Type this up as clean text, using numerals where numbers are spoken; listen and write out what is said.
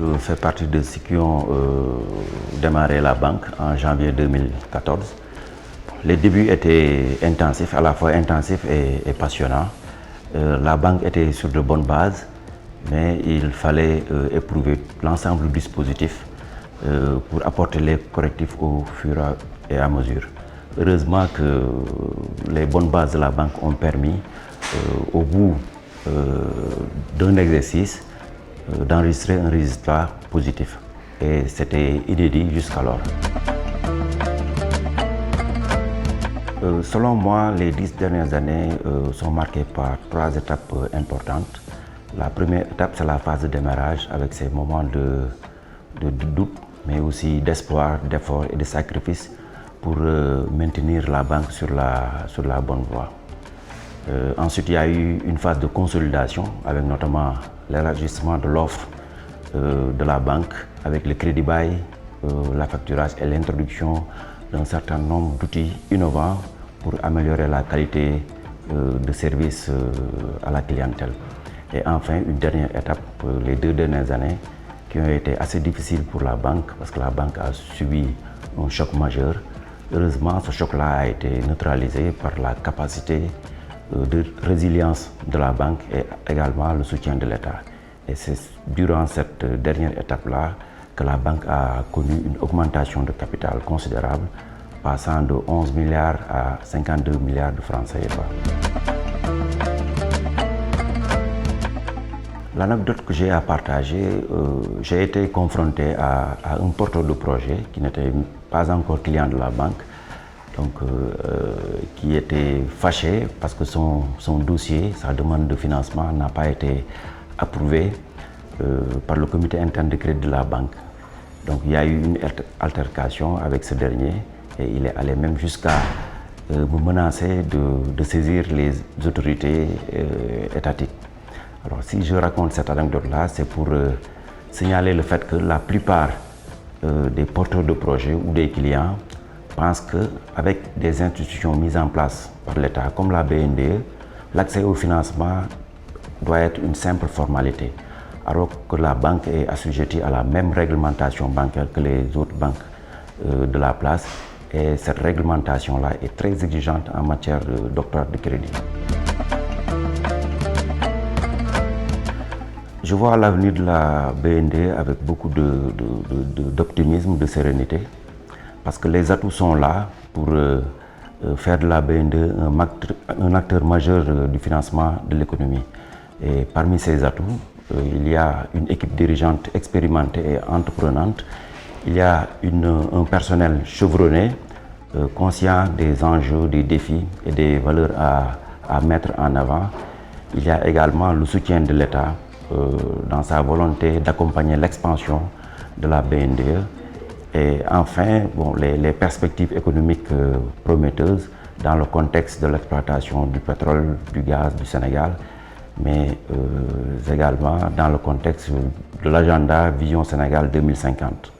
Je fais partie de ceux qui ont démarré la banque en janvier 2014. Les débuts étaient intensifs, à la fois intensifs et passionnants. La banque était sur de bonnes bases, mais il fallait éprouver l'ensemble du dispositif pour apporter les correctifs au fur et à mesure. Heureusement que les bonnes bases de la banque ont permis, au bout d'un exercice, d'enregistrer un résultat positif. Et c'était inédit jusqu'alors. Selon moi, les 10 dernières années sont marquées par 3 étapes importantes. La première étape, c'est la phase de démarrage avec ses moments de doute, mais aussi d'espoir, d'effort et de sacrifice pour maintenir la banque sur la bonne voie. Ensuite, il y a eu une phase de consolidation avec notamment l'élargissement de l'offre de la banque avec le crédit bail, la facturage et l'introduction d'un certain nombre d'outils innovants pour améliorer la qualité de service à la clientèle. Et enfin, une dernière étape, les 2 dernières années, qui ont été assez difficiles pour la banque parce que la banque a subi un choc majeur. Heureusement, ce choc-là a été neutralisé par la capacité de résilience de la banque et également le soutien de l'État. Et c'est durant cette dernière étape-là que la banque a connu une augmentation de capital considérable, passant de 11 milliards à 52 milliards de francs CFA. L'anecdote que j'ai à partager, j'ai été confronté à un porteur de projet qui n'était pas encore client de la banque, donc qui était fâché parce que son dossier, sa demande de financement n'a pas été approuvé par le comité interne de crédit de la banque. Donc il y a eu une altercation avec ce dernier et il est allé même jusqu'à me menacer de saisir les autorités étatiques. Alors si je raconte cette anecdote-là, c'est pour signaler le fait que la plupart des porteurs de projets ou des clients pensent qu'avec des institutions mises en place par l'État comme la BNDE, l'accès au financement doit être une simple formalité, alors que la banque est assujettie à la même réglementation bancaire que les autres banques de la place. Et cette réglementation-là est très exigeante en matière d'octroi de crédit. Je vois l'avenir de la BNDE avec beaucoup d'optimisme, de sérénité, parce que les atouts sont là pour faire de la BNDE un acteur majeur du financement de l'économie. Et parmi ces atouts, il y a une équipe dirigeante expérimentée et entreprenante. Il y a un personnel chevronné, conscient des enjeux, des défis et des valeurs à mettre en avant. Il y a également le soutien de l'État dans sa volonté d'accompagner l'expansion de la BNDE. Et enfin, les perspectives économiques prometteuses dans le contexte de l'exploitation du pétrole, du gaz du Sénégal, mais également dans le contexte de l'agenda Vision Sénégal 2050.